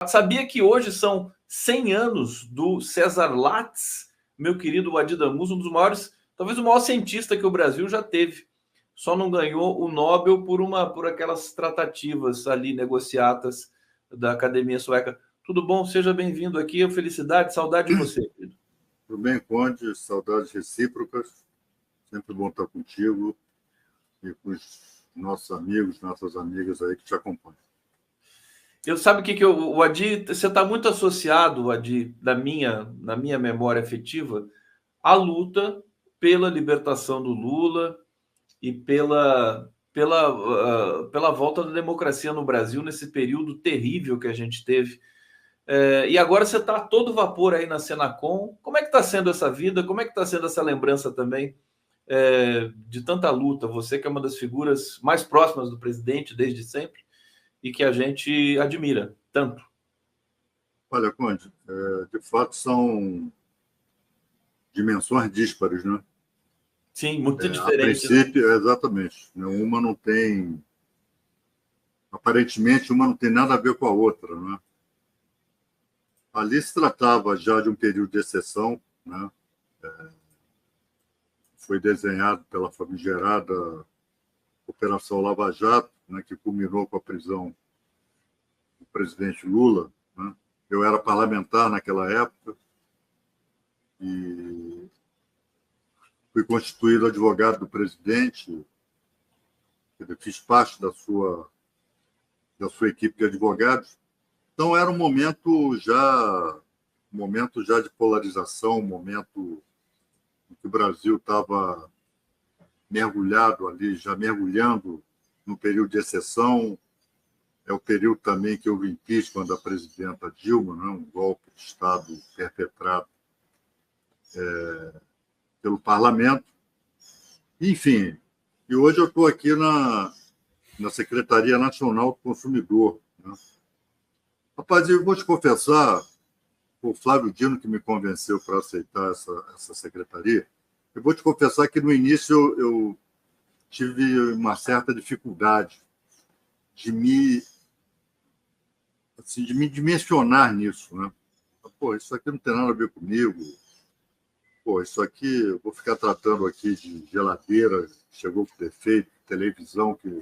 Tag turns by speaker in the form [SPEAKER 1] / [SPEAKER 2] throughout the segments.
[SPEAKER 1] Sabia que hoje são 100 anos do César Lattes, meu querido Adi Damus, um dos maiores, talvez o maior cientista que o Brasil já teve. Só não ganhou o Nobel por aquelas tratativas ali negociadas da Academia Sueca. Tudo bom? Seja bem-vindo aqui. Felicidade, saudade de você, querido.
[SPEAKER 2] Tudo bem, Conde? Saudades recíprocas. Sempre bom estar contigo e com os nossos amigos, nossas amigas aí que te acompanham.
[SPEAKER 1] Eu sabe o que o Adi, você está muito associado, Adi, na minha memória afetiva, à luta pela libertação do Lula e pela volta da democracia no Brasil nesse período terrível que a gente teve. E agora você está a todo vapor aí na Senacom. Como é que está sendo essa vida? Como é que está sendo essa lembrança também de tanta luta? Você que é uma das figuras mais próximas do presidente desde sempre e que a gente admira tanto.
[SPEAKER 2] Olha, Conde, de fato são dimensões díspares, né?
[SPEAKER 1] Sim, muito
[SPEAKER 2] A
[SPEAKER 1] diferente, né?
[SPEAKER 2] princípio, exatamente. Uma não tem... Aparentemente, uma não tem nada a ver com a outra, né? Ali se tratava já de um período de exceção, né? Foi desenhado pela famigerada Operação Lava Jato, né, que culminou com a prisão do presidente Lula, né? Eu era parlamentar naquela época e fui constituído advogado do presidente, fiz parte da sua equipe de advogados. Então era um momento já de polarização, um momento em que o Brasil estava mergulhado ali, já mergulhando no período de exceção. É o período também que houve impeachment da presidenta Dilma, né? Um golpe de Estado perpetrado pelo parlamento. Enfim, e hoje eu estou aqui na Secretaria Nacional do Consumidor, né? Rapaz, eu vou te confessar, o Flávio Dino que me convenceu para aceitar essa secretaria, eu vou te confessar que no início eu tive uma certa dificuldade de me dimensionar nisso, né? Pô, isso aqui não tem nada a ver comigo. Pô, isso aqui, eu vou ficar tratando aqui de geladeira que chegou com defeito, televisão que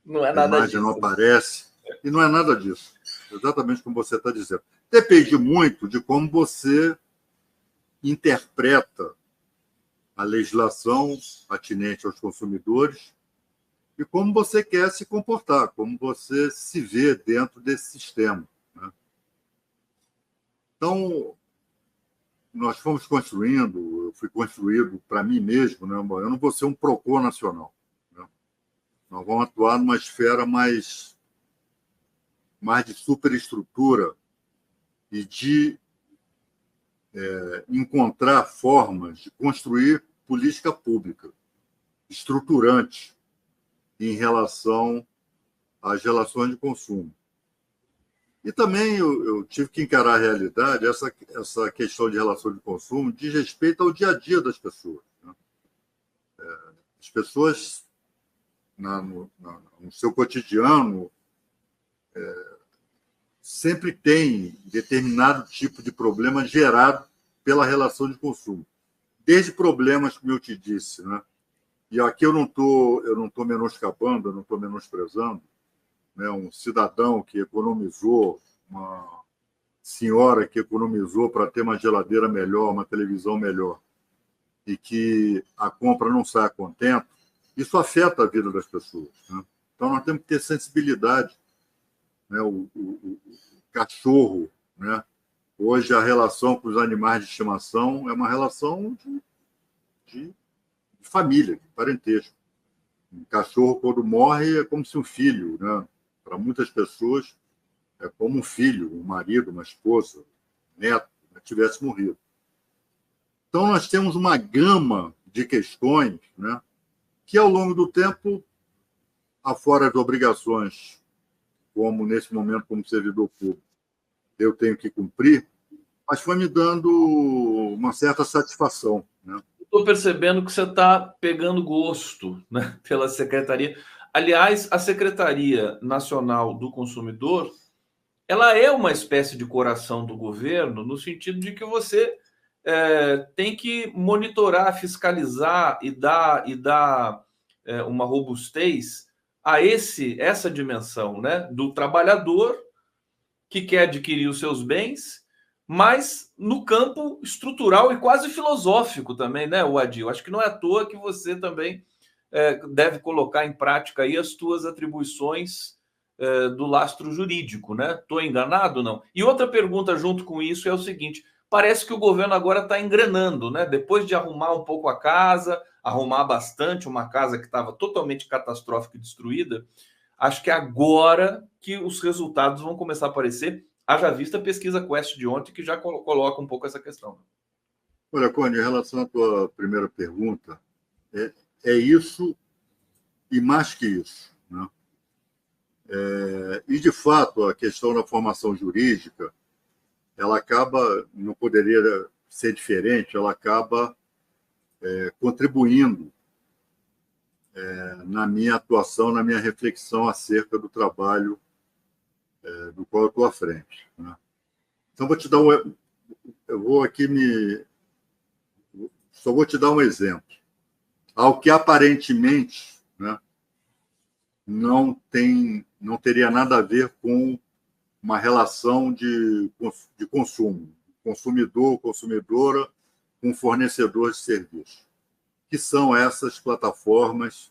[SPEAKER 1] Não é
[SPEAKER 2] a
[SPEAKER 1] nada
[SPEAKER 2] imagem
[SPEAKER 1] disso.
[SPEAKER 2] não aparece. E não é nada disso. Exatamente como você está dizendo. Depende muito de como você interpreta a legislação atinente aos consumidores e como você quer se comportar, como você se vê dentro desse sistema, né? Então, nós fomos construindo, eu fui construído para mim mesmo, né? Eu não vou ser um PROCON nacional, né? Nós vamos atuar numa esfera mais de superestrutura e de encontrar formas de construir política pública estruturante em relação às relações de consumo. E também eu tive que encarar a realidade, essa questão de relação de consumo diz respeito ao dia a dia das pessoas, né? As pessoas, no seu cotidiano, sempre têm determinado tipo de problema gerado pela relação de consumo. Desde problemas, como eu te disse, né? E aqui eu não tô menoscabando, eu não estou menosprezando, né? Um cidadão que economizou, uma senhora que economizou para ter uma geladeira melhor, uma televisão melhor, e que a compra não sai a contento, isso afeta a vida das pessoas, né? Então nós temos que ter sensibilidade, né? O cachorro, né? Hoje a relação com os animais de estimação é uma relação de família, de parentesco. Um cachorro, quando morre, é como se um filho, né? Para muitas pessoas, é como um filho, um marido, uma esposa, um neto, né, tivesse morrido. Então, nós temos uma gama de questões, né, que, ao longo do tempo, afora as obrigações, como nesse momento, como servidor público, eu tenho que cumprir, mas foi me dando uma certa satisfação, né?
[SPEAKER 1] Estou percebendo que você está pegando gosto, né, pela secretaria. Aliás, a Secretaria Nacional do Consumidor ela é uma espécie de coração do governo, no sentido de que você tem que monitorar, fiscalizar e dar uma robustez a essa dimensão, né, do trabalhador que quer adquirir os seus bens, mas no campo estrutural e quase filosófico também, né, Adil? Acho que não é à toa que você também deve colocar em prática aí as tuas atribuições do lastro jurídico, né? Estou enganado, não? E outra pergunta junto com isso é o seguinte: parece que o governo agora está engrenando, né? Depois de arrumar um pouco a casa, arrumar bastante uma casa que estava totalmente catastrófica e destruída, acho que agora que os resultados vão começar a aparecer, haja vista a pesquisa Quest de ontem, que já coloca um pouco essa questão.
[SPEAKER 2] Olha, Cone, em relação à tua primeira pergunta, é, é isso e mais que isso, né? E, de fato, a questão da formação jurídica, ela acaba, não poderia ser diferente, ela acaba contribuindo na minha atuação, na minha reflexão acerca do trabalho do qual eu estou à frente, né? Então, vou te dar eu vou aqui só vou te dar um exemplo. Ao que aparentemente, né, não teria nada a ver com uma relação de consumo, consumidor, consumidora, com fornecedor de serviço, que são essas plataformas,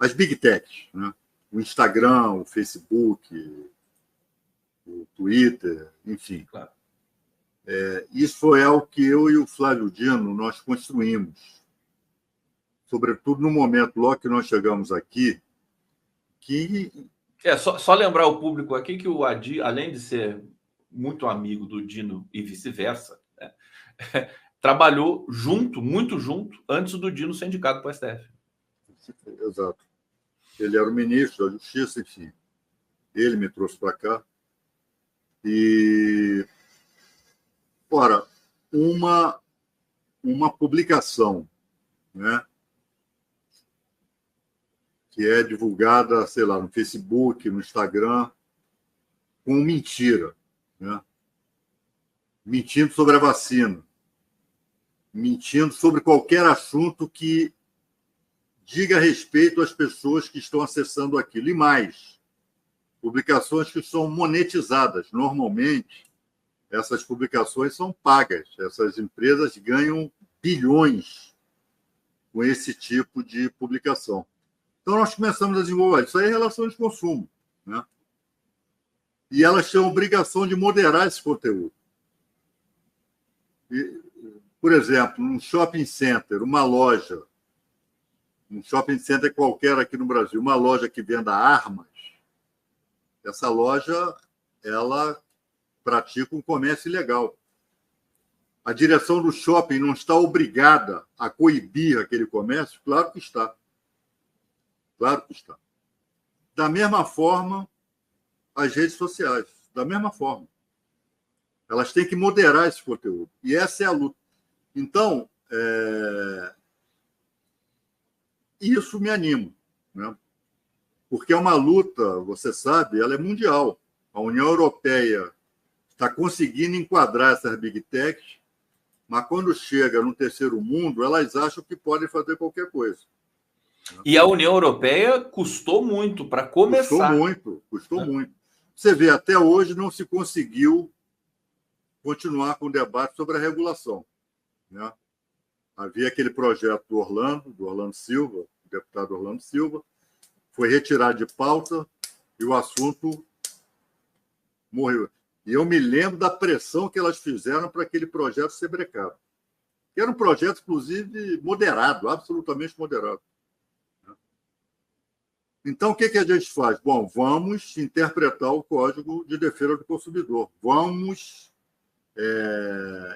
[SPEAKER 2] as big techs, né? O Instagram, o Facebook, o Twitter, enfim.
[SPEAKER 1] Claro.
[SPEAKER 2] Isso é o que eu e o Flávio Dino nós construímos, sobretudo no momento logo que nós chegamos aqui, que
[SPEAKER 1] Só lembrar o público aqui que o Adi, além de ser muito amigo do Dino e vice-versa, né, trabalhou junto, muito junto, antes do Dino ser indicado para o STF.
[SPEAKER 2] Exato. Ele era o ministro da Justiça, enfim. Ele me trouxe para cá. E, ora, uma publicação, né, que é divulgada, sei lá, no Facebook, no Instagram, com mentira, né? Mentindo sobre a vacina, mentindo sobre qualquer assunto que diga respeito às pessoas que estão acessando aquilo. E mais, publicações que são monetizadas. Normalmente, essas publicações são pagas. Essas empresas ganham bilhões com esse tipo de publicação. Então, nós começamos a desenvolver isso aí em relação de consumo, né? E elas têm a obrigação de moderar esse conteúdo. E, por exemplo, um shopping center, uma loja, um shopping center qualquer aqui no Brasil, uma loja que venda armas, essa loja ela pratica um comércio ilegal. A direção do shopping não está obrigada a coibir aquele comércio? Claro que está. Claro que está. Da mesma forma, as redes sociais, da mesma forma. Elas têm que moderar esse conteúdo. E essa é a luta. Então, isso me anima, né? Porque é uma luta, você sabe, ela é mundial. A União Europeia está conseguindo enquadrar essas big techs, mas quando chega no terceiro mundo, elas acham que podem fazer qualquer coisa.
[SPEAKER 1] E a União Europeia custou muito para começar.
[SPEAKER 2] Custou muito. Você vê, até hoje não se conseguiu continuar com o debate sobre a regulação, né? Havia aquele projeto do Orlando Silva, o deputado Orlando Silva, foi retirado de pauta e o assunto morreu. E eu me lembro da pressão que elas fizeram para aquele projeto ser brecado. Que era um projeto, inclusive, moderado, absolutamente moderado. Então, o que a gente faz? Bom, vamos interpretar o Código de Defesa do Consumidor. Vamos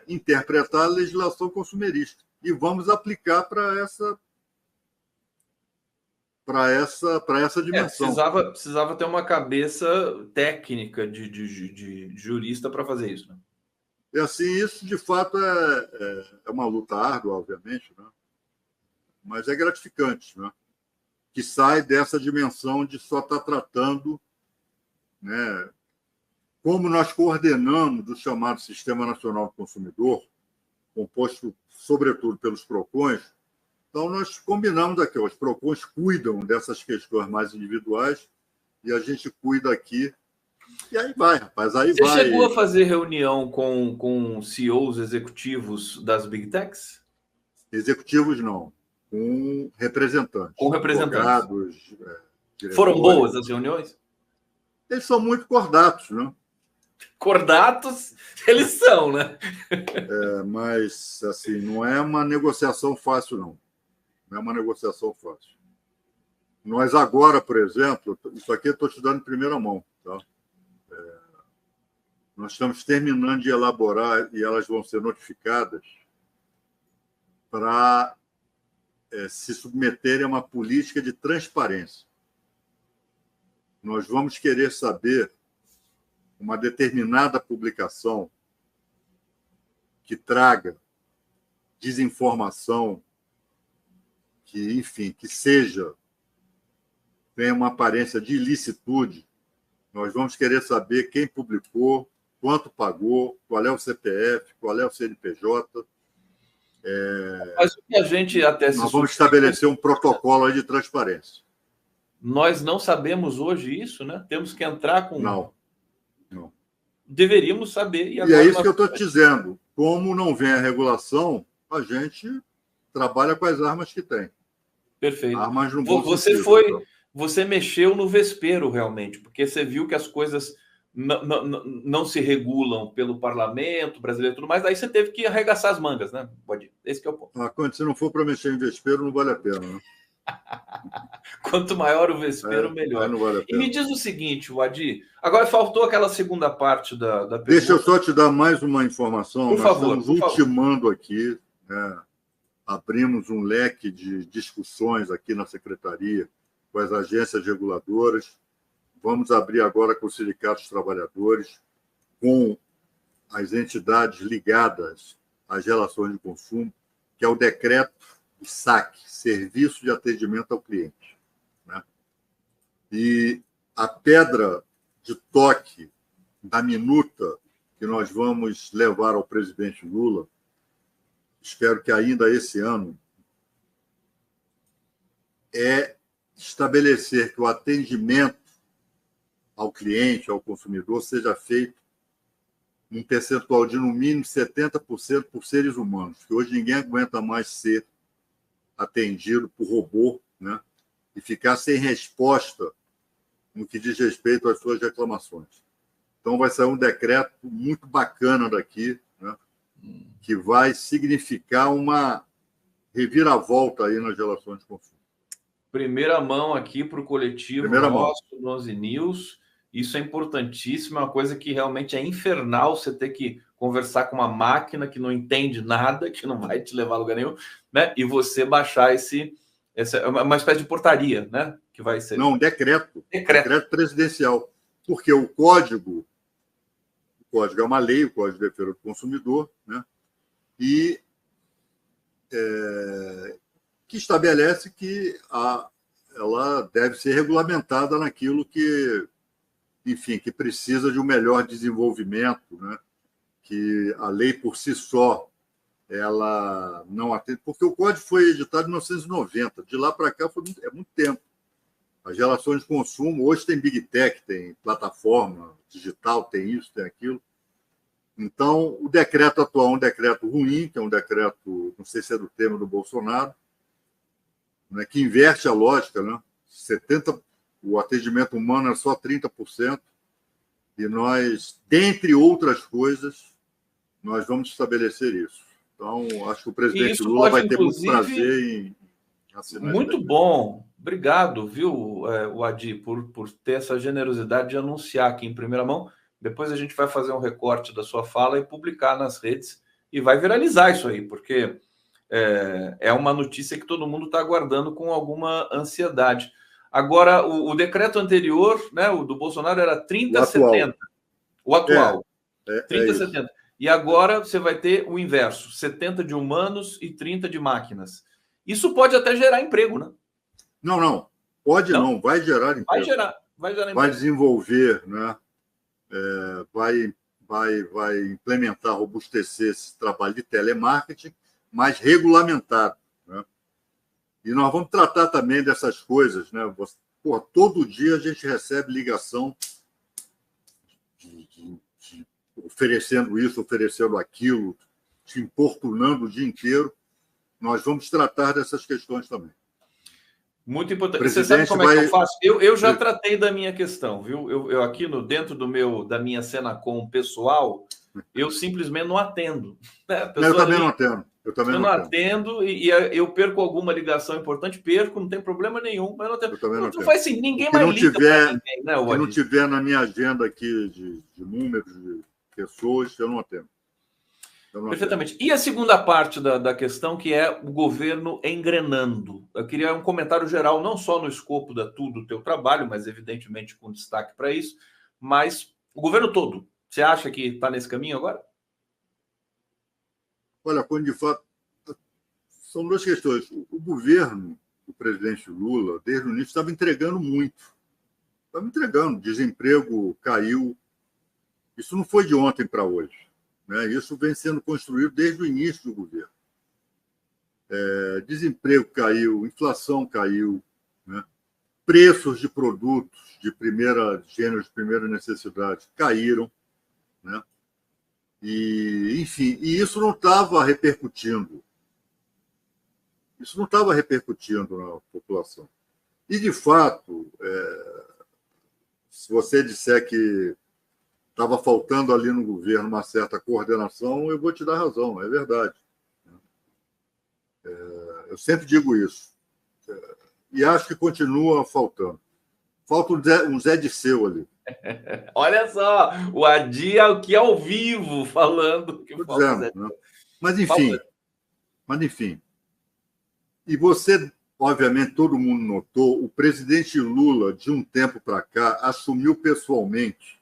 [SPEAKER 2] interpretar a legislação consumerista. E vamos aplicar para essa dimensão.
[SPEAKER 1] Precisava ter uma cabeça técnica de jurista para fazer isso, né?
[SPEAKER 2] E assim, isso de fato é uma luta árdua, obviamente, né? Mas é gratificante, né? que sai dessa dimensão de só estar tratando, né, como nós coordenamos o chamado Sistema Nacional do Consumidor, composto, sobretudo, pelos PROCONs. Então, nós combinamos aqui, os PROCONs cuidam dessas questões mais individuais e a gente cuida aqui. E aí vai, rapaz, aí
[SPEAKER 1] Você
[SPEAKER 2] vai.
[SPEAKER 1] Você chegou a fazer reunião com CEOs executivos das Big Techs?
[SPEAKER 2] Executivos, não. Com representantes.
[SPEAKER 1] Com representantes.
[SPEAKER 2] Advogados, diretores.
[SPEAKER 1] Foram boas as reuniões?
[SPEAKER 2] Eles são muito cordatos, né?
[SPEAKER 1] Cordatos, eles são, né?
[SPEAKER 2] Mas, assim, não é uma negociação fácil, não. Não é uma negociação fácil. Nós agora, por exemplo, isso aqui eu estou te dando em primeira mão, tá? Nós estamos terminando de elaborar e elas vão ser notificadas para se submeterem a uma política de transparência. Nós vamos querer saber uma determinada publicação que traga desinformação, que, enfim, que tenha uma aparência de ilicitude. Nós vamos querer saber quem publicou, quanto pagou, qual é o CPF, qual é o CNPJ.
[SPEAKER 1] Mas o que a gente até
[SPEAKER 2] nós vamos estabelecer um protocolo aí de transparência.
[SPEAKER 1] Nós não sabemos hoje isso, né? Temos que entrar com...
[SPEAKER 2] Não.
[SPEAKER 1] Deveríamos saber.
[SPEAKER 2] E é isso que eu estou te dizendo. Como não vem a regulação, a gente trabalha com as armas que tem.
[SPEAKER 1] Perfeito.
[SPEAKER 2] Armas no bom
[SPEAKER 1] Você
[SPEAKER 2] sentido,
[SPEAKER 1] foi...
[SPEAKER 2] então.
[SPEAKER 1] Você mexeu no vespeiro, realmente, porque você viu que as coisas não se regulam pelo parlamento brasileiro e tudo mais, daí você teve que arregaçar as mangas, né? Esse que é o ponto.
[SPEAKER 2] Quando se não for para mexer em vespeiro, não vale a pena, né?
[SPEAKER 1] Quanto maior o vespeiro, melhor.
[SPEAKER 2] Não vale a pena.
[SPEAKER 1] E me diz o seguinte, Wadi, agora faltou aquela segunda parte da pergunta.
[SPEAKER 2] Deixa eu só te dar mais uma informação.
[SPEAKER 1] Por favor,
[SPEAKER 2] estamos ultimando aqui, né? Abrimos um leque de discussões aqui na Secretaria com as agências reguladoras. Vamos abrir agora com os sindicatos trabalhadores, com as entidades ligadas às relações de consumo, que é o decreto do SAC, Serviço de Atendimento ao Cliente, né? E a pedra de toque da minuta que nós vamos levar ao presidente Lula, espero que ainda esse ano, é estabelecer que o atendimento ao cliente, ao consumidor, seja feito um percentual de, no mínimo, 70% por seres humanos, que hoje ninguém aguenta mais ser atendido por robô, né? E ficar sem resposta no que diz respeito às suas reclamações. Então, vai sair um decreto muito bacana daqui, né? Que vai significar uma reviravolta aí nas relações de consumo.
[SPEAKER 1] Primeira mão aqui para o coletivo nosso, 11 News. Isso é importantíssimo, é uma coisa que realmente é infernal você ter que conversar com uma máquina que não entende nada, que não vai te levar a lugar nenhum, né? E você baixar uma espécie de portaria, né? Que vai ser...
[SPEAKER 2] Não, decreto presidencial. Porque o código é uma lei, o Código de Defesa do Consumidor, né? E que estabelece que ela deve ser regulamentada naquilo que, enfim, que precisa de um melhor desenvolvimento, né? Que a lei por si só ela não atende, porque o código foi editado em 1990, de lá para cá é muito tempo. As relações de consumo, hoje tem Big Tech, tem plataforma digital, tem isso, tem aquilo. Então, o decreto atual é um decreto ruim, que é um decreto, não sei se é do tema do Bolsonaro, né, que inverte a lógica, né? O atendimento humano é só 30%, e nós, dentre outras coisas, nós vamos estabelecer isso. Então, acho que o presidente Lula vai ter muito prazer em assinar.
[SPEAKER 1] Muito bom. Obrigado, viu, Wadi, por ter essa generosidade de anunciar aqui em primeira mão. Depois a gente vai fazer um recorte da sua fala e publicar nas redes, e vai viralizar isso aí, porque é uma notícia que todo mundo está aguardando com alguma ansiedade. Agora, o decreto anterior, né, o do Bolsonaro, era 30-70. O atual. 30-70. E agora você vai ter o inverso, 70 de humanos e 30 de máquinas. Isso pode até gerar emprego, né?
[SPEAKER 2] Não. Pode não, vai gerar
[SPEAKER 1] Vai
[SPEAKER 2] emprego.
[SPEAKER 1] gerar
[SPEAKER 2] Vai
[SPEAKER 1] emprego.
[SPEAKER 2] desenvolver, né? Vai implementar, robustecer esse trabalho de telemarketing, mas regulamentado, né? E nós vamos tratar também dessas coisas, né? Todo dia a gente recebe ligação de oferecendo isso, oferecendo aquilo, te importunando o dia inteiro. Nós vamos tratar dessas questões também.
[SPEAKER 1] Muito importante. Você sabe como é que eu faço? Eu já tratei da minha questão, viu? Eu aqui dentro da minha Senacom pessoal, eu simplesmente não atendo. Né?
[SPEAKER 2] Eu também não atendo. Eu
[SPEAKER 1] não atendo e eu perco alguma ligação importante, não tem problema nenhum, mas eu não atendo.
[SPEAKER 2] Eu também não
[SPEAKER 1] faz assim, ninguém mais liga para ninguém, né,
[SPEAKER 2] que não tiver na minha agenda aqui de números de pessoas, eu não atendo.
[SPEAKER 1] Perfeitamente. E a segunda parte da questão, que é o governo engrenando. Eu queria um comentário geral, não só no escopo do teu trabalho, mas evidentemente com destaque para isso, mas o governo todo. Você acha que está nesse caminho agora?
[SPEAKER 2] Olha, quando de fato. São duas questões. O governo, o presidente Lula, desde o início, estava entregando muito. Estava entregando. Desemprego caiu. Isso não foi de ontem para hoje, né? Isso vem sendo construído desde o início do governo. Desemprego caiu, inflação caiu, né? Preços de produtos gêneros de primeira necessidade caíram, né? E, enfim, isso não estava repercutindo. Isso não estava repercutindo na população. E, de fato, se você disser que estava faltando ali no governo uma certa coordenação, eu vou te dar razão, é verdade. Eu sempre digo isso. E acho que continua faltando. Falta um Zé Disseu ali.
[SPEAKER 1] Olha só, o Adi aqui ao vivo falando que falta
[SPEAKER 2] dizendo, né? Mas enfim. E você, obviamente, todo mundo notou, o presidente Lula, de um tempo para cá, assumiu pessoalmente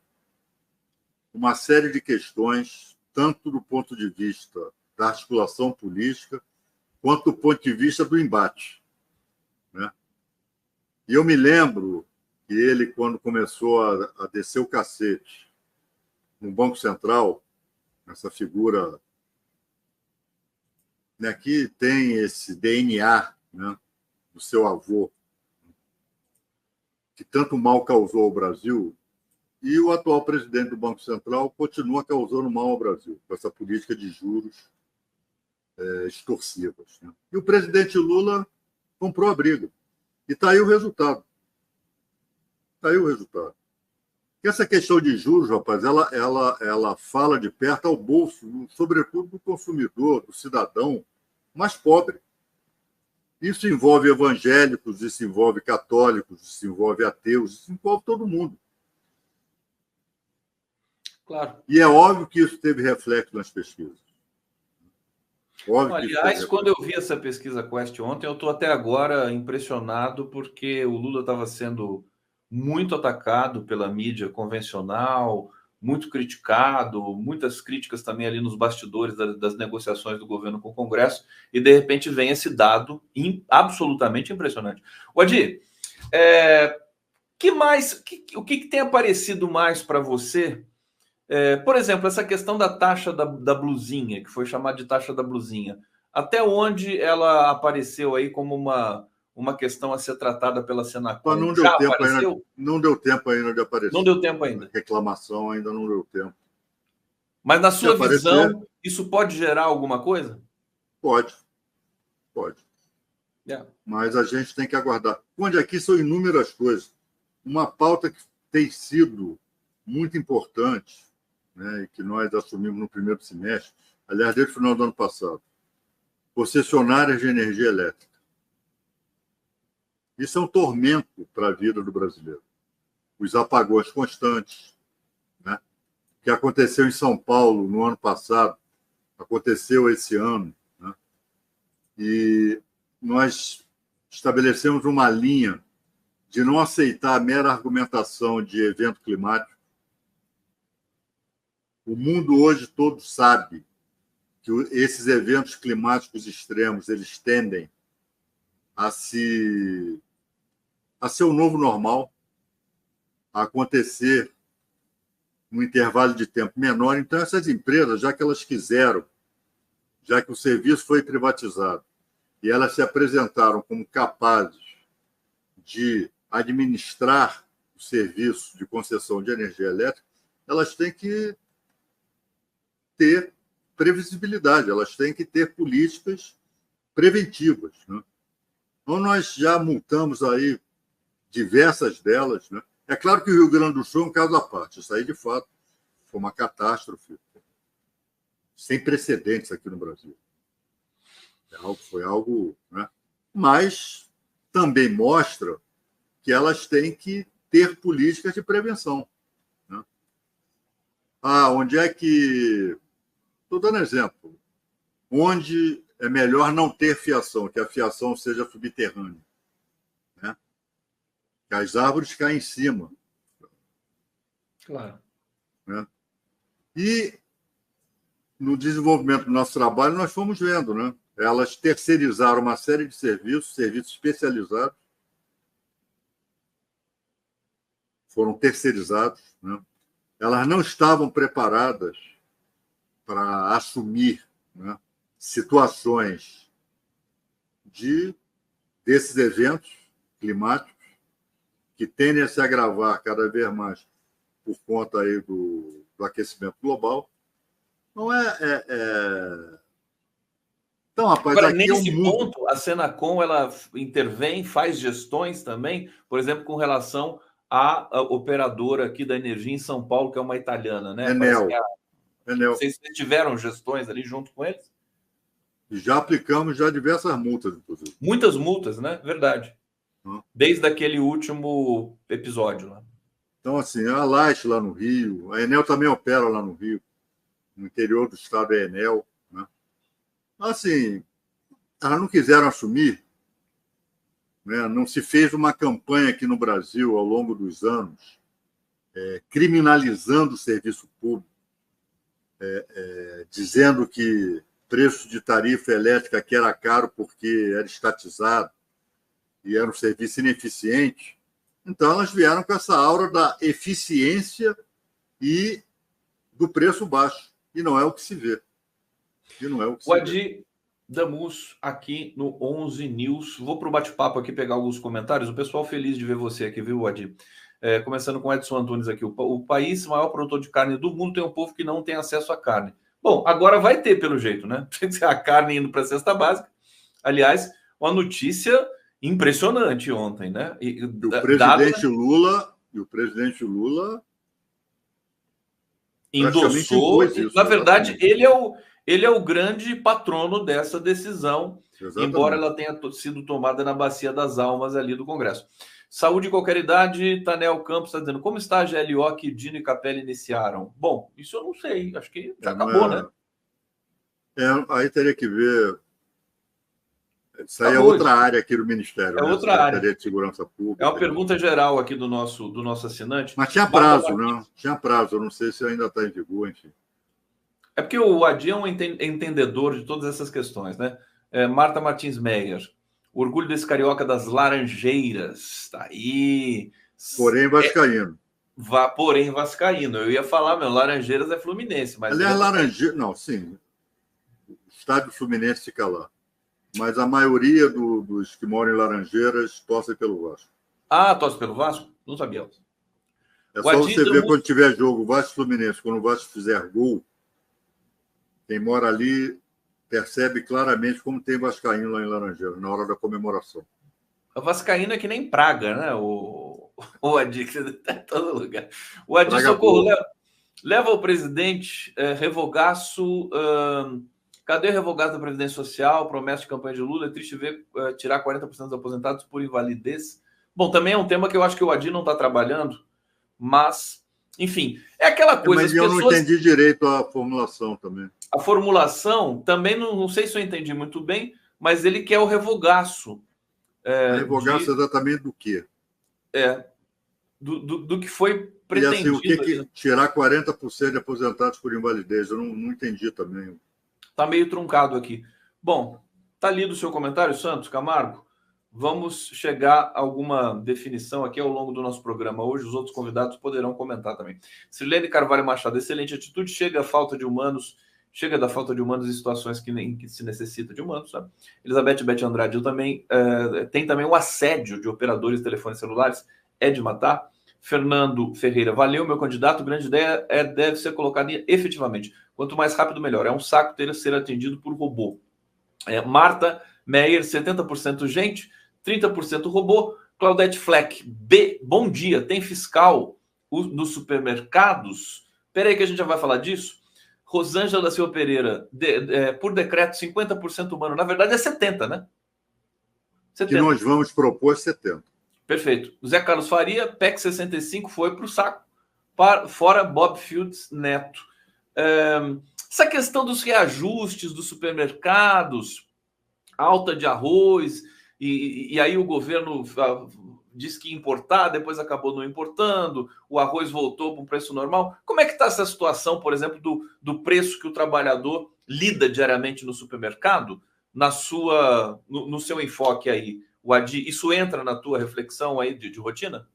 [SPEAKER 2] uma série de questões, tanto do ponto de vista da articulação política, quanto do ponto de vista do embate, né? E eu me lembro que ele, quando começou a descer o cacete no Banco Central, essa figura, né, que tem esse DNA, né, do seu avô, que tanto mal causou ao Brasil, e o atual presidente do Banco Central continua causando mal ao Brasil, com essa política de juros extorsivas, né? E o presidente Lula comprou a briga. E está aí o resultado. Está aí o resultado. E essa questão de juros, rapaz, ela fala de perto ao bolso, sobretudo do consumidor, do cidadão mais pobre. Isso envolve evangélicos, isso envolve católicos, isso envolve ateus, isso envolve todo mundo.
[SPEAKER 1] Claro.
[SPEAKER 2] E é óbvio que isso teve reflexo nas pesquisas.
[SPEAKER 1] Aliás, quando eu vi essa pesquisa Quest ontem, eu estou até agora impressionado porque o Lula estava sendo muito atacado pela mídia convencional, muito criticado, muitas críticas também ali nos bastidores das negociações do governo com o Congresso, e de repente vem esse dado absolutamente impressionante. Adi, o que tem aparecido mais para você? Por exemplo, essa questão da taxa da blusinha, que foi chamada de taxa da blusinha, até onde ela apareceu aí como uma questão a ser tratada pela Senacom?
[SPEAKER 2] Não deu tempo ainda de aparecer.
[SPEAKER 1] Não deu tempo ainda.
[SPEAKER 2] A reclamação ainda não deu tempo.
[SPEAKER 1] Mas, na sua visão, isso pode gerar alguma coisa?
[SPEAKER 2] Pode. Mas a gente tem que aguardar. Onde aqui são inúmeras coisas. Uma pauta que tem sido muito importante, né, e que nós assumimos no primeiro semestre, aliás, desde o final do ano passado, concessionárias de energia elétrica. Isso é um tormento para a vida do brasileiro. Os apagões constantes, né, que aconteceu em São Paulo no ano passado, aconteceu esse ano, né, e nós estabelecemos uma linha de não aceitar a mera argumentação de evento climático. O mundo hoje todo sabe que esses eventos climáticos extremos eles tendem a se a ser o novo normal, a acontecer num intervalo de tempo menor. Então, essas empresas, já que elas quiseram, já que o serviço foi privatizado, e elas se apresentaram como capazes de administrar o serviço de concessão de energia elétrica, elas têm que ter previsibilidade, elas têm que ter políticas preventivas, né? Então, nós já multamos aí diversas delas, né? É claro que o Rio Grande do Sul é um caso à parte. Isso aí, de fato, foi uma catástrofe sem precedentes aqui no Brasil. Foi algo, né? Mas também mostra que elas têm que ter políticas de prevenção, né? Onde é que... Estou dando exemplo. Onde é melhor não ter fiação, que a fiação seja subterrânea, né? Que as árvores caem em cima.
[SPEAKER 1] Claro.
[SPEAKER 2] Né? E no desenvolvimento do nosso trabalho, nós fomos vendo, né? Elas terceirizaram uma série de serviços especializados, foram terceirizados, né? Elas não estavam preparadas para assumir, né, situações desses eventos climáticos que tendem a se agravar cada vez mais por conta aí do aquecimento global. Então, Então, rapaz,
[SPEAKER 1] agora,
[SPEAKER 2] aqui
[SPEAKER 1] nesse
[SPEAKER 2] é um mundo...
[SPEAKER 1] ponto, a Senacom, ela intervém, faz gestões também, por exemplo, com relação à operadora aqui da energia em São Paulo, que é uma italiana, né? Parece que
[SPEAKER 2] Enel.
[SPEAKER 1] vocês tiveram gestões ali junto com eles?
[SPEAKER 2] Já aplicamos diversas multas, inclusive.
[SPEAKER 1] Muitas multas, né? Verdade. Desde aquele último episódio lá.
[SPEAKER 2] Então, assim, a Light lá no Rio, a Enel também opera lá no Rio, no interior do estado é Enel, né? Assim, elas não quiseram assumir, né? Não se fez uma campanha aqui no Brasil ao longo dos anos criminalizando o serviço público, dizendo que preço de tarifa elétrica aqui era caro porque era estatizado e era um serviço ineficiente. Então, elas vieram com essa aura da eficiência e do preço baixo. E não é o que se vê.
[SPEAKER 1] O Adi Damus, aqui no 11 News. Vou para o bate-papo aqui pegar alguns comentários. O pessoal feliz de ver você aqui, viu, Adi? Começando com o Edson Antunes aqui. O país maior produtor de carne do mundo tem um povo que não tem acesso à carne. Bom, agora vai ter, pelo jeito, né? A carne indo para a cesta básica. Aliás, uma notícia impressionante ontem, né?
[SPEAKER 2] O presidente Lula
[SPEAKER 1] endossou.
[SPEAKER 2] Isso,
[SPEAKER 1] na verdade, ele é o grande patrono dessa decisão,
[SPEAKER 2] exatamente,
[SPEAKER 1] embora ela tenha sido tomada na bacia das almas ali do Congresso. Saúde de qualquer idade, Tanel Campos está dizendo, como está a GLO que Dino e Capelli iniciaram? Bom, isso eu não sei, acho que já acabou, né?
[SPEAKER 2] Aí teria que ver. Isso aí é outra área aqui do Ministério,
[SPEAKER 1] é
[SPEAKER 2] né?
[SPEAKER 1] outra área
[SPEAKER 2] de Segurança Pública.
[SPEAKER 1] É uma pergunta geral aqui do nosso assinante.
[SPEAKER 2] Mas tinha prazo, né? Tinha prazo, eu não sei se ainda está em vigor, enfim.
[SPEAKER 1] É porque o Adi é um entendedor de todas essas questões, né? Marta Martins Meyer, orgulho desse carioca das Laranjeiras, tá aí.
[SPEAKER 2] Porém, vascaíno.
[SPEAKER 1] Porém, vascaíno. Eu ia falar, Laranjeiras é Fluminense. Mas
[SPEAKER 2] aliás, Laranjeiras... Não, sim. O estádio Fluminense fica lá. Mas a maioria dos que moram em Laranjeiras torcem pelo Vasco.
[SPEAKER 1] Ah, torce pelo Vasco? Não sabia.
[SPEAKER 2] É só você ver quando tiver jogo Vasco Fluminense, quando o Vasco fizer gol, quem mora ali percebe claramente como tem vascaíno lá em Laranjeiras, na hora da comemoração.
[SPEAKER 1] O vascaíno é que nem Praga, né? O Adi, que está em todo lugar. O Adi Socorro leva o presidente revogaço... Cadê o revogado da Previdência Social? Promessa de campanha de Lula. É triste ver tirar 40% dos aposentados por invalidez. Bom, também é um tema que eu acho que o Adi não está trabalhando, mas, enfim, é aquela coisa...
[SPEAKER 2] Mas eu não entendi direito a formulação também.
[SPEAKER 1] A formulação, também não sei se eu entendi muito bem, mas ele quer o revogaço.
[SPEAKER 2] Revogaço exatamente do quê?
[SPEAKER 1] Do que foi pretendido.
[SPEAKER 2] E assim, o que tirar 40% de aposentados por invalidez? Eu não entendi também.
[SPEAKER 1] Tá meio truncado aqui. Bom, tá lido o seu comentário, Santos Camargo? vamos chegar a alguma definição aqui ao longo do nosso programa. Hoje os outros convidados poderão comentar também. Silene Carvalho Machado, excelente atitude, chega da falta de humanos em situações que nem que se necessita de humanos, sabe? Elizabeth Beth Andrade, eu também tem também o assédio de operadores de telefones celulares, é de matar. Fernando Ferreira, valeu, meu candidato, grande ideia deve ser colocada efetivamente. Quanto mais rápido, melhor. É um saco ter a ser atendido por robô. Marta Meyer, 70% gente, 30% robô. Claudete Fleck, bom dia, tem fiscal nos supermercados? Espera aí que a gente já vai falar disso. Rosângela da Silva Pereira, por decreto, 50% humano. Na verdade, é 70%, né?
[SPEAKER 2] 70%. Que nós vamos propor 70%.
[SPEAKER 1] Perfeito. Zé Carlos Faria, PEC 65 foi para o saco. Fora Bob Fields Neto. Essa questão dos reajustes dos supermercados, alta de arroz, e aí o governo disse que ia importar, depois acabou não importando, o arroz voltou para um preço normal. Como é que está essa situação, por exemplo, do preço que o trabalhador lida diariamente no supermercado, no seu enfoque aí, o Adi? Isso entra na tua reflexão aí de rotina?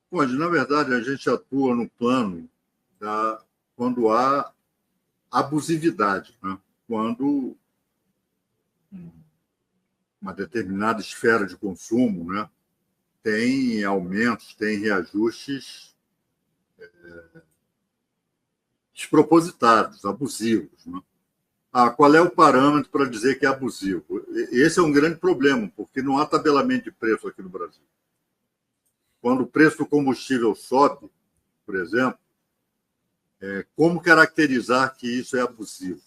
[SPEAKER 2] Pode, na verdade, a gente atua no plano quando há abusividade, né? Quando uma determinada esfera de consumo, né, tem aumentos, tem reajustes despropositados, abusivos, né? Qual é o parâmetro para dizer que é abusivo? Esse é um grande problema, porque não há tabelamento de preço aqui no Brasil. Quando o preço do combustível sobe, por exemplo, como caracterizar que isso é abusivo?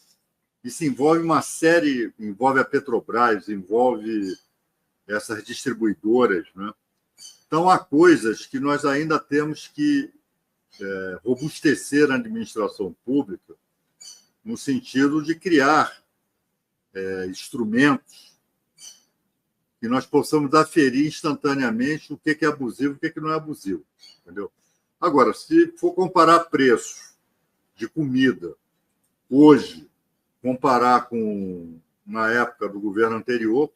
[SPEAKER 2] Isso envolve uma série, envolve a Petrobras, envolve essas distribuidoras, né? Então, há coisas que nós ainda temos que robustecer a administração pública no sentido de criar instrumentos que nós possamos aferir instantaneamente o que é abusivo e o que não é abusivo. Entendeu? Agora, se for comparar preço de comida hoje, comparar com na época do governo anterior,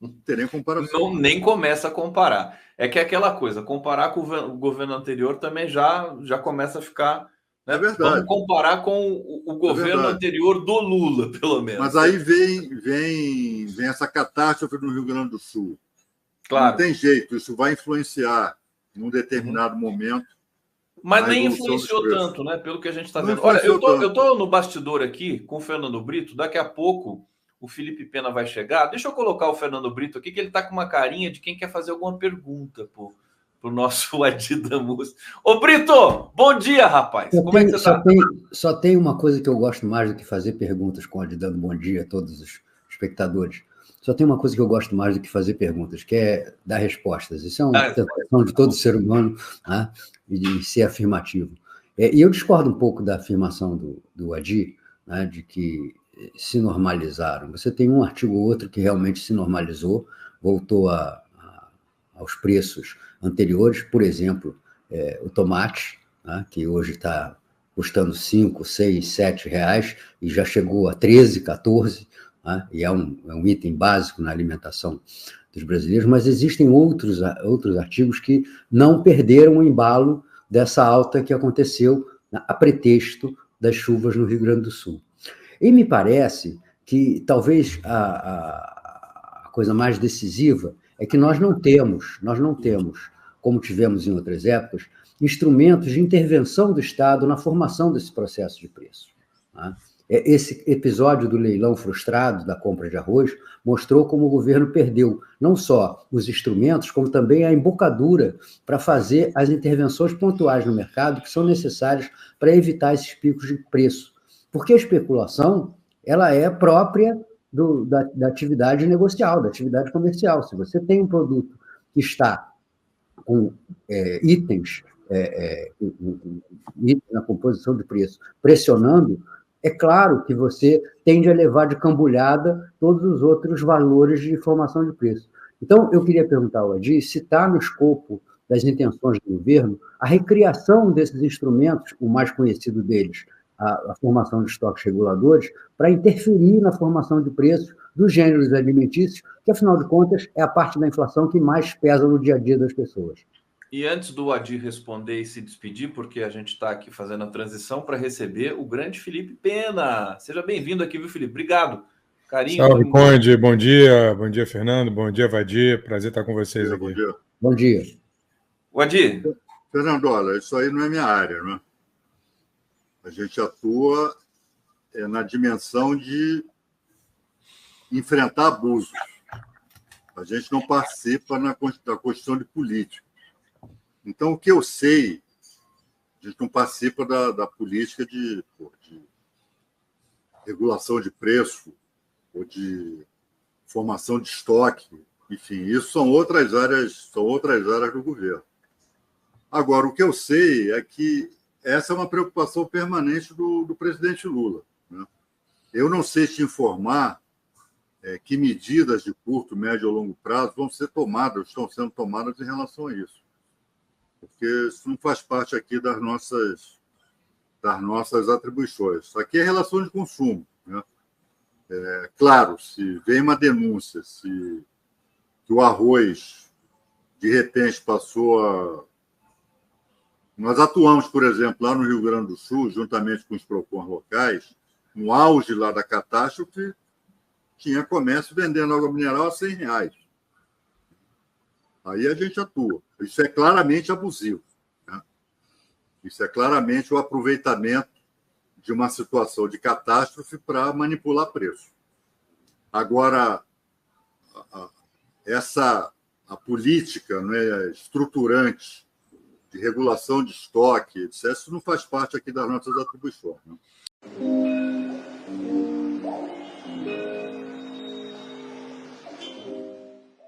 [SPEAKER 2] não tem nem comparação.
[SPEAKER 1] Não, nem começa a comparar. É que é aquela coisa, comparar com o governo anterior também já começa a ficar... Né?
[SPEAKER 2] É verdade.
[SPEAKER 1] Vamos comparar com o governo anterior do Lula, pelo menos.
[SPEAKER 2] Mas aí vem essa catástrofe no Rio Grande do Sul. Claro. Não tem jeito, isso vai influenciar num determinado momento.
[SPEAKER 1] Mas nem influenciou tanto, né? Pelo que a gente está vendo. Olha, eu tô no bastidor aqui com o Fernando Brito. Daqui a pouco o Felipe Pena vai chegar. Deixa eu colocar o Fernando Brito aqui, que ele está com uma carinha de quem quer fazer alguma pergunta pro nosso Adi Damus. Ô, Brito, bom dia, rapaz. Como é que você está?
[SPEAKER 3] Só tem uma coisa que eu gosto mais do que fazer perguntas com o Adi dando bom dia a todos os espectadores. Só tem uma coisa que eu gosto mais do que fazer perguntas, que é dar respostas. Isso é uma tentação de todo ser humano, né? E de ser afirmativo. E eu discordo um pouco da afirmação do Adi, né, de que se normalizaram. Você tem um artigo ou outro que realmente se normalizou, voltou aos preços anteriores, por exemplo, o tomate, né, que hoje está custando 5, 6, 7 reais e já chegou a 13, 14, né, e é um item básico na alimentação dos brasileiros, mas existem outros artigos que não perderam o embalo dessa alta que aconteceu a pretexto das chuvas no Rio Grande do Sul. E me parece que talvez a coisa mais decisiva é que nós não temos, como tivemos em outras épocas, instrumentos de intervenção do Estado na formação desse processo de preço, né? Esse episódio do leilão frustrado da compra de arroz mostrou como o governo perdeu não só os instrumentos, como também a embocadura para fazer as intervenções pontuais no mercado que são necessárias para evitar esses picos de preço. Porque a especulação ela é própria da atividade negocial, da atividade comercial. Se você tem um produto que está com itens na composição de preço pressionando, é claro que você tende a levar de cambulhada todos os outros valores de formação de preço. Então, eu queria perguntar ao Adi se está no escopo das intenções do governo a recriação desses instrumentos, o mais conhecido deles, a formação de estoques reguladores para interferir na formação de preços dos gêneros alimentícios, que, afinal de contas, é a parte da inflação que mais pesa no dia a dia das pessoas.
[SPEAKER 1] E antes do Adi responder e se despedir, porque a gente está aqui fazendo a transição para receber o grande Felipe Pena. Seja bem-vindo aqui, viu, Felipe? Obrigado. Carinho.
[SPEAKER 4] Salve, Conde. Bom dia, Fernando. Bom dia, Vadir. Prazer estar com vocês aqui.
[SPEAKER 2] Bom dia.
[SPEAKER 3] Bom dia.
[SPEAKER 1] O Adi.
[SPEAKER 2] Fernando, olha, isso aí não é minha área, né? A gente atua na dimensão de enfrentar abusos. A gente não participa da questão de política. Então, o que eu sei, a gente não participa da política de regulação de preço ou de formação de estoque. Enfim, isso são outras áreas do governo. Agora, o que eu sei é que essa é uma preocupação permanente do presidente Lula, né? Eu não sei te informar que medidas de curto, médio ou longo prazo estão sendo tomadas em relação a isso, porque isso não faz parte aqui das nossas atribuições. Isso aqui é relação de consumo, né? Claro, se vem uma denúncia, que o arroz, de repente, Nós atuamos, por exemplo, lá no Rio Grande do Sul, juntamente com os PROCONs locais, no auge lá da catástrofe, tinha comércio vendendo água mineral a R$100. Aí a gente atua. Isso é claramente abusivo, né? Isso é claramente o aproveitamento de uma situação de catástrofe para manipular preço. Agora, a política, né, estruturante de regulação de estoque, etc., isso não faz parte aqui das nossas atribuições, né?